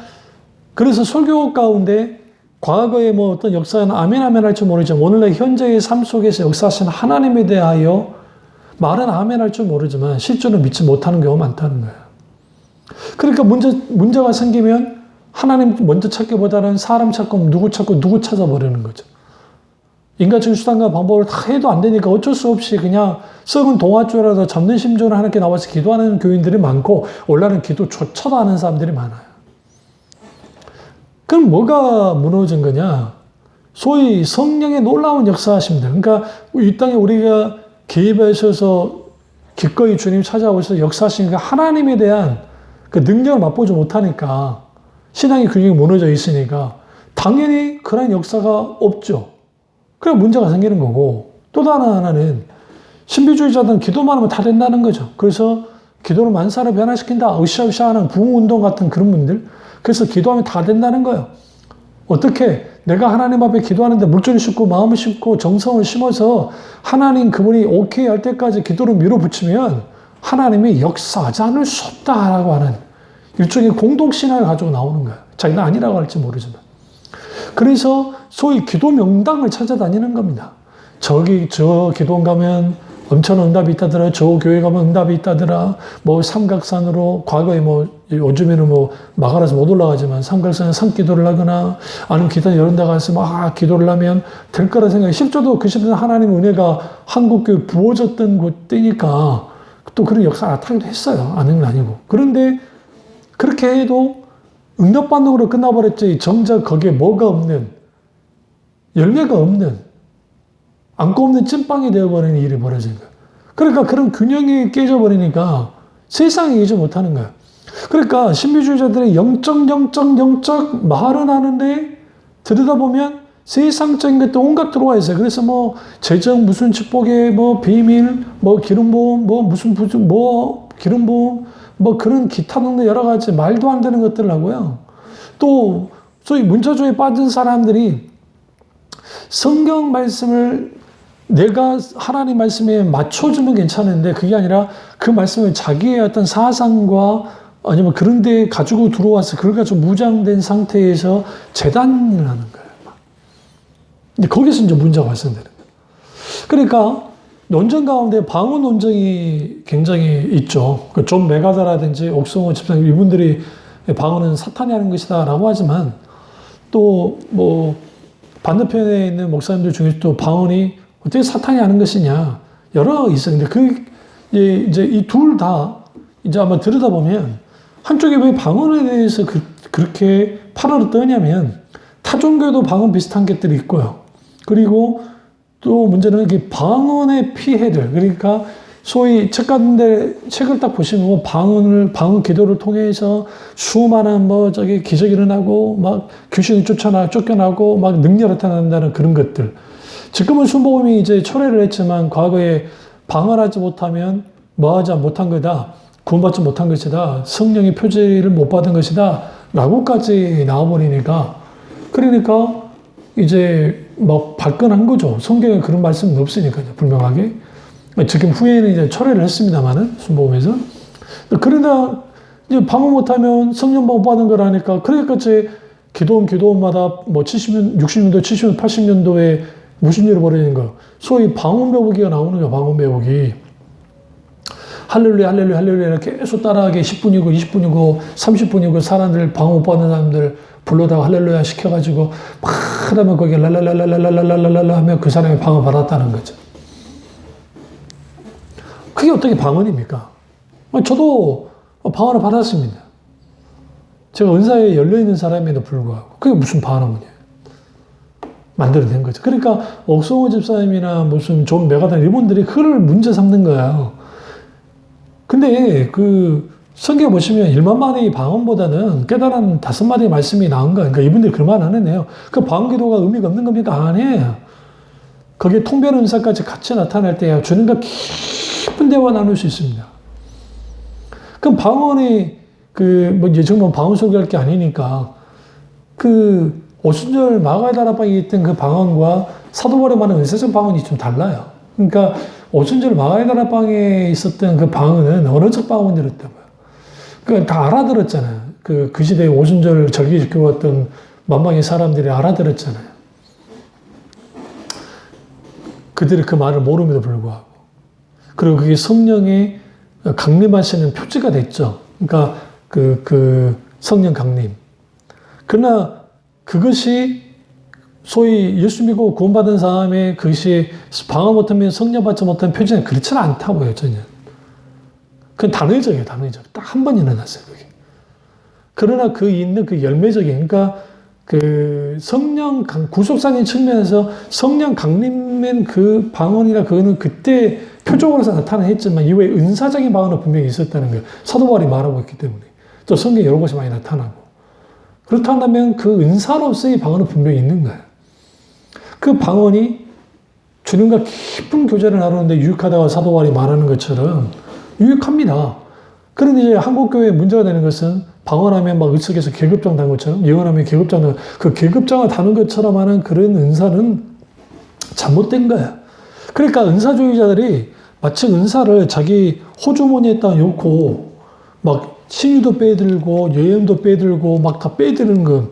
그래서 설교 가운데 과거에 어떤 역사는 아멘 할지 모르지만 오늘날 현재의 삶 속에서 역사하시는 하나님에 대하여 말은 아멘 할 줄 모르지만 실제로 믿지 못하는 경우가 많다는 거예요. 그러니까 문제가 생기면 하나님 먼저 찾기보다는 사람 찾고 누구 찾아버리는 거죠. 인간적인 수단과 방법을 다 해도 안 되니까 어쩔 수 없이 그냥 썩은 동아줄이라도 잡는 심정으로 하나님께 나와서 기도하는 교인들이 많고 오늘날은 기도조차도 안 하는 사람들이 많아요. 그럼 뭐가 무너진 거냐? 소위 성령의 놀라운 역사하심들. 그러니까 이 땅에 우리가 개입하셔서 기꺼이 주님 찾아오셔서 역사하시니까 하나님에 대한 그 능력을 맛보지 못하니까 신앙의 균형이 무너져 있으니까 당연히 그런 역사가 없죠. 그래 문제가 생기는 거고 또 다른 하나는 신비주의자들은 기도만 하면 다 된다는 거죠. 그래서 기도를 만사를 변화시킨다. 으쌰으쌰하는 부흥운동 같은 그런 분들. 그래서 기도하면 다 된다는 거예요. 어떻게 내가 하나님 앞에 기도하는데 물질을 싣고 마음을 싣고 정성을 심어서 하나님 그분이 오케이 할 때까지 기도를 밀어붙이면 하나님이 역사하지 않을 수 없다라고 하는 일종의 공동신앙을 가지고 나오는 거예요. 자기는 아니라고 할지 모르지만. 그래서 소위 기도 명당을 찾아다니는 겁니다. 저 기도원 가면 엄청난 응답이 있다더라. 저 교회 가면 응답이 있다더라. 뭐 삼각산으로 과거에 뭐 요즘에는 뭐 막아라서 못 올라가지만 삼각산에 산기도를 하거나 아니면 기타 이런 데 가서 막 기도를 하면 될 거라 생각해. 실제로 그 시대는 하나님의 은혜가 한국교회 부어졌던 곳이니까 또 그런 역사가 나타나기도 했어요. 아닌 건 아니고. 그런데 그렇게 해도 응답받는 걸로 끝나버렸지. 정작 거기에 뭐가 없는, 열매가 없는, 안고 없는 찐빵이 되어버리는 일이 벌어진 거예요. 그러니까 그런 균형이 깨져버리니까 세상에 이기지 못하는 거예요. 그러니까 신비주의자들이 영적 말은 하는데 들여다보면 세상적인 것도 온갖 들어와 있어요. 그래서 뭐 재정 무슨 축복의 뭐 비밀, 뭐 기름 부음, 뭐 무슨 뭐 기름 부음, 뭐 그런 기타 등등 여러 가지 말도 안 되는 것들을 하고요. 또 소위 문자주의에 빠진 사람들이 성경 말씀을 내가 하나님 말씀에 맞춰주면 괜찮은데 그게 아니라 그 말씀을 자기의 어떤 사상과 아니면 그런 데 가지고 들어와서 그걸 가지고 무장된 상태에서 재단을 하는 거예요. 이제 거기서 이제 문제가 발생되는 거예요. 그러니까 논쟁 가운데 방언 논쟁이 굉장히 있죠. 존 메가더라든지 옥성호 집사님 이분들이 방언은 사탄이 하는 것이다 라고 하지만 또 뭐 반대편에 있는 목사님들 중에 또 방언이 어떻게 사탄이 하는 것이냐 여러 있어요. 근데 이제 이 둘 다 이제 아마 들여다보면 한쪽에 왜 방언에 대해서 그렇게 팔아를 떠냐면 타종교도 방언 비슷한 것들이 있고요. 그리고 또 문제는 이게 방언의 피해들 그러니까 소위 책 같은데 책을 딱 보시면 방언 기도를 통해서 수많은 기적이 일어나고 막 귀신이 쫓겨나고 막 능력 나타난다는 그런 것들. 지금은 순복음이 이제 철회를 했지만 과거에 방언하지 못하면 뭐하지 못한 거다. 구원받지 못한 것이다. 성령의 표지를 못 받은 것이다. 라고까지 나와버리니까 그러니까 이제 막 발끈한 거죠. 성경에 그런 말씀은 없으니까요. 분명하게. 지금 후에는 이제 철회를 했습니다만은 순복음에서. 그러나 이제 방언 못하면 성령 못 받는 거라니까 그러니까 이제 기도원마다 뭐 70년, 60년도, 70년도, 80년도에 무슨 일이 벌어지는 거예요. 소위 방언 배우기가 나오는 거예요. 방언 배우기. 할렐루야, 할렐루야, 할렐루야 계속 따라하게 10분이고 20분이고 30분이고 사람들 방언 못 받는 사람들 불러다가 할렐루야 시켜가지고 막 하다면 거기에 랄랄랄랄랄랄랄랄랄 하면 그 사람이 방언 받았다는 거죠. 그게 어떻게 방언입니까? 저도 방언을 받았습니다. 제가 은사에 열려있는 사람에도 불구하고 그게 무슨 방언이에요? 만들어낸 거죠. 그러니까 옥성호 집사님이나 무슨 존 메가단 이분들이 그걸 문제 삼는 거예요. 근데 그 성경 보시면 1만마디의 방언보다는 깨달은 5마디의 말씀이 나은 거예요. 그러니까 이분들이 그만 하는데요. 그 방언 기도가 의미가 없는 겁니까? 아니에요. 거기에 통변 은사까지 같이 나타날 때 주님과 깊은 대화 나눌 수 있습니다. 그럼 방언이 이제 정말 방언 소개할 게 아니니까 오순절 마가다라방에 있던 그 방언과 사도바울에 말하는 은사적 방언이 좀 달라요. 그러니까 오순절 마가다라방에 있었던 그 방언은 언어적 방언이었다고요. 그러니까 다 알아들었잖아요. 그 시대에 오순절 절기 지켜왔던 만방의 사람들이 알아들었잖아요. 그들이 그 말을 모름에도 불구하고. 그리고 그게 성령의 강림하시는 표지가 됐죠. 그러니까 성령 강림. 그러나 그것이 소위 예수 믿고 구원받은 사람의 그것이 방언 못하면 성령 받지 못한 표지는 그렇지는 않다고요, 전혀. 그건 단회적이에요, 단회적. 딱 한 번 일어났어요, 그게. 그러나 그 있는 그 열매적인, 그러니까 그 성령 구속상의 측면에서 성령 강림된 그 방언이나 그거는 그때 표적으로서 나타나했지만 이후에 은사적인 방언은 분명히 있었다는 거예요. 사도 바울이 말하고 있기 때문에. 또 성경에 여러 곳이 많이 나타나고. 그렇다면 그 은사로서의 방언은 분명히 있는 거예요. 그 방언이 주님과 깊은 교제를 나누는데 유익하다고 사도 바울이 말하는 것처럼 유익합니다. 그런데 이제 한국교회에 문제가 되는 것은 방언하면 막 의석에서 계급장 단 것처럼, 예언하면 계급장 단, 그 계급장을 다는 것처럼 하는 그런 은사는 잘못된 거야. 그러니까 은사주의자들이 마치 은사를 자기 호주머니에다 놓고 막 신유도 빼들고 예언도 빼들고 막 다 빼드는 거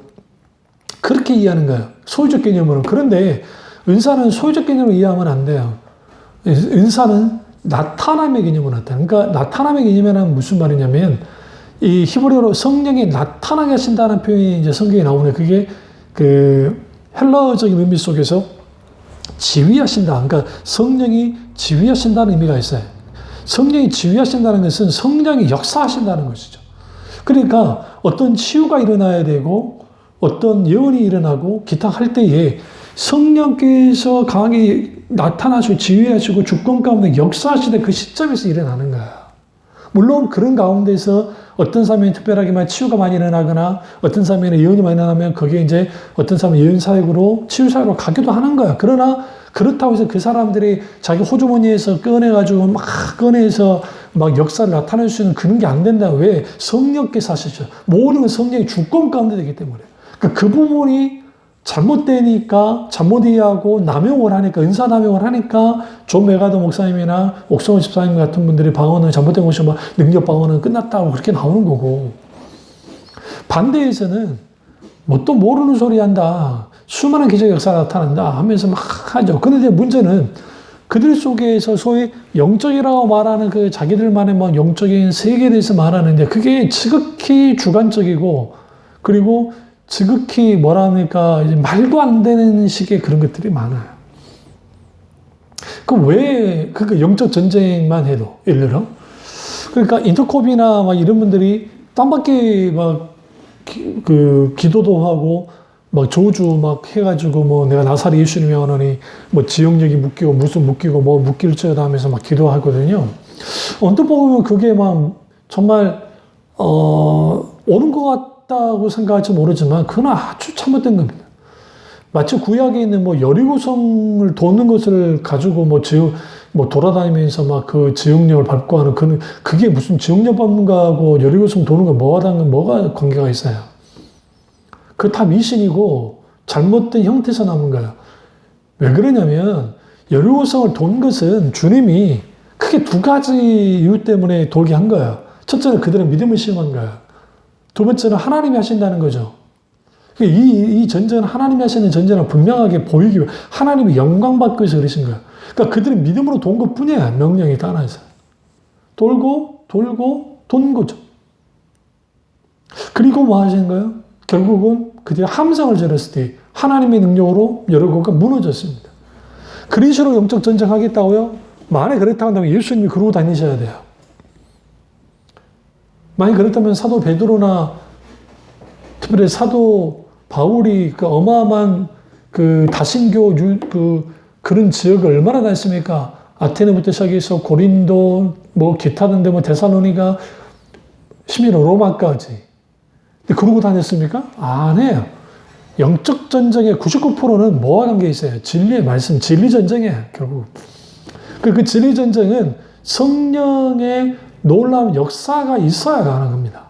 그렇게 이해하는 거예요. 소유적 개념으로는. 그런데 은사는 소유적 개념으로 이해하면 안 돼요. 은사는 나타남의 개념으로 나타나. 그러니까 나타남의 개념이란 무슨 말이냐면 이 히브리어로 성령이 나타나게 하신다는 표현이 이제 성경에 나오네. 그게 그 헬라어적인 의미 속에서 지휘하신다. 그러니까 성령이 지휘하신다는 의미가 있어요. 성령이 지휘하신다는 것은 성령이 역사하신다는 것이죠. 그러니까 어떤 치유가 일어나야 되고 어떤 예언이 일어나고 기타 할 때에 성령께서 강하게 나타나시고 지휘하시고 주권 가운데 역사하시는 그 시점에서 일어나는 거야. 물론 그런 가운데서 어떤 사람이 특별하게만 치유가 많이 일어나거나 어떤 사람에는 예언이 많이 일어나면 거기에 이제 어떤 사람은 예언 사역으로 치유 사역으로 가기도 하는 거야. 그러나 그렇다고 해서 그 사람들이 자기 호주머니에서 꺼내가지고 막 꺼내서 막 역사를 나타낼 수 있는 그런 게 안 된다. 왜? 성령께서 하시죠. 모든 건 성령의 주권 가운데 되기 때문에. 그 부분이 잘못되니까, 잘못 이해하고 남용을 하니까, 은사 남용을 하니까 존 메가더 목사님이나 옥성호 집사님 같은 분들이 방언은 잘못된 것이 뭐 능력 방언은 끝났다고 그렇게 나오는 거고, 반대에서는 뭐 또 모르는 소리 한다. 수많은 기적 역사가 나타난다 하면서 막 하죠. 그런데 문제는 그들 속에서 소위 영적이라고 말하는 그 자기들만의 뭐 영적인 세계에 대해서 말하는데 그게 지극히 주관적이고 그리고 지극히 뭐라 합니까? 이제 말도 안 되는 식의 그런 것들이 많아요. 그러니까 영적 전쟁만 해도, 예를 들어. 그러니까 인터콥이나 막 이런 분들이 딴밖에 막 기도도 하고 막 저주 막 해가지고 뭐 내가 나사렛 예수님이 하노니 뭐 지역력이 묶이고 무슨 묶이고 뭐 묶일지어다 하면서 막 기도하거든요. 언뜻 보면 그게 막 정말 옳은 것 같다고 생각할지 모르지만 그건 아주 잘못된 겁니다. 마치 구약에 있는 뭐 여리고성을 도는 것을 가지고 뭐 돌아다니면서 막 그 지역력을 밟고 하는 그게 무슨 지역력 밟는 거하고 여리고성 도는 거 뭐가 관계가 있어요? 그거 다 미신이고 잘못된 형태에서 남은 거예요. 왜 그러냐면 여리고성을 돈 것은 주님이 크게 두 가지 이유 때문에 돌게 한 거예요. 첫째는 그들의 믿음을 시험한 거예요. 두 번째는 하나님이 하신다는 거죠. 이 전쟁은 하나님이 하시는 전쟁을 분명하게 보이기 위해 하나님이 영광 받기 위해서 그러신 거예요. 그러니까 그들은 믿음으로 돈 것뿐이야. 명령에 따라서. 돌고 돈 거죠. 그리고 뭐 하신 거예요? 결국은 그들이 함성을 질렀을 때 하나님의 능력으로 여리고가 무너졌습니다. 그런 식으로 영적 전쟁 하겠다고요? 만약에 그렇다고 한다면 예수님이 그러고 다니셔야 돼요. 만약 그렇다면 사도 베드로나 특별히 사도 바울이 그 어마어마한 그 다신교 그런 지역을 얼마나 다녔습니까? 아테네부터 시작해서 고린도 뭐 기타 등데 뭐 데살로니가 심지어 로마까지. 근데 그러고 다녔습니까? 안 해요. 영적 전쟁의 99%는 뭐와 관계 있어요? 진리의 말씀, 진리 전쟁이에요, 결국. 그 진리 전쟁은 성령의 놀라운 역사가 있어야 가능한 겁니다.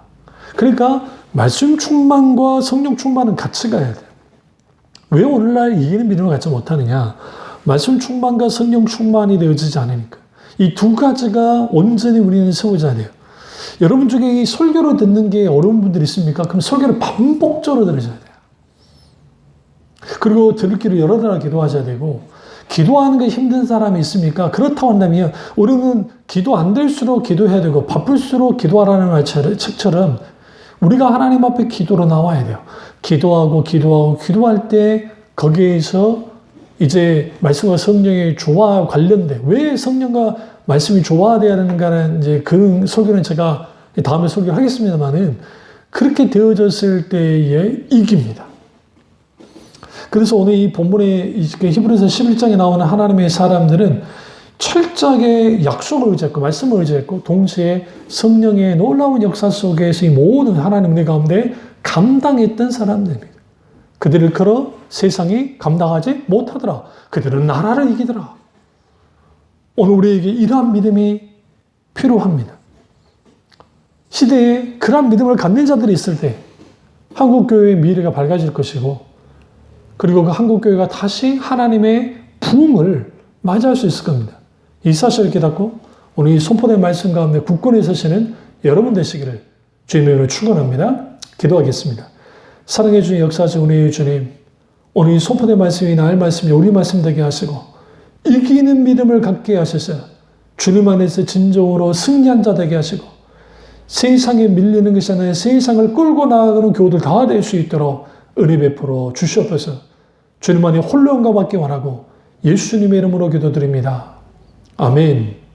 그러니까 말씀 충만과 성령 충만은 같이 가야 돼요. 왜 오늘날 이기는 믿음을 갖지 못하느냐? 말씀 충만과 성령 충만이 되어지지 않으니까. 이 두 가지가 온전히 우리는 세워져야 돼요. 여러분 중에 이 설교를 듣는 게 어려운 분들이 있습니까? 그럼 설교를 반복적으로 들으셔야 돼요. 그리고 들을 길을 여러 날 기도하셔야 되고, 기도하는 게 힘든 사람이 있습니까? 그렇다고 한다면 우리는 기도 안 될수록 기도해야 되고 바쁠수록 기도하라는 말처럼 우리가 하나님 앞에 기도로 나와야 돼요. 기도할 때 거기에서 이제 말씀과 성령의 조화와 관련된 왜 성령과 말씀이 조화되어야 되는가는 이제 그 설교는 제가 다음에 설교하겠습니다만은 그렇게 되어졌을 때에 이깁니다. 그래서 오늘 이 본문의 히브리서 11장에 나오는 하나님의 사람들은 철저하게 약속을 의지했고 말씀을 의지했고 동시에 성령의 놀라운 역사 속에서 이 모든 하나님 은혜 가운데 감당했던 사람들입니다. 그들을 걸어 세상이 감당하지 못하더라. 그들은 나라를 이기더라. 오늘 우리에게 이러한 믿음이 필요합니다. 시대에 그러한 믿음을 갖는 자들이 있을 때 한국교회의 미래가 밝아질 것이고 그리고 그 한국교회가 다시 하나님의 부흥을 맞이할 수 있을 겁니다. 이 사실을 깨닫고 오늘 이 선포된 말씀 가운데 굳건히 서시는 여러분 되시기를 주님의 이름으로 축원합니다. 기도하겠습니다. 사랑해 주님, 역사하신 은혜의 주님, 오늘 이 선포된 말씀이 나의 말씀이 우리 말씀 되게 하시고 이기는 믿음을 갖게 하셔서 주님 안에서 진정으로 승리한 자 되게 하시고 세상에 밀리는 것이 아니라 세상을 끌고 나아가는 교우들 다 될 수 있도록 은혜 베풀어 주시옵소서. 주님 안에 홀로 영광받기 원하고 예수님의 이름으로 기도드립니다. 아멘.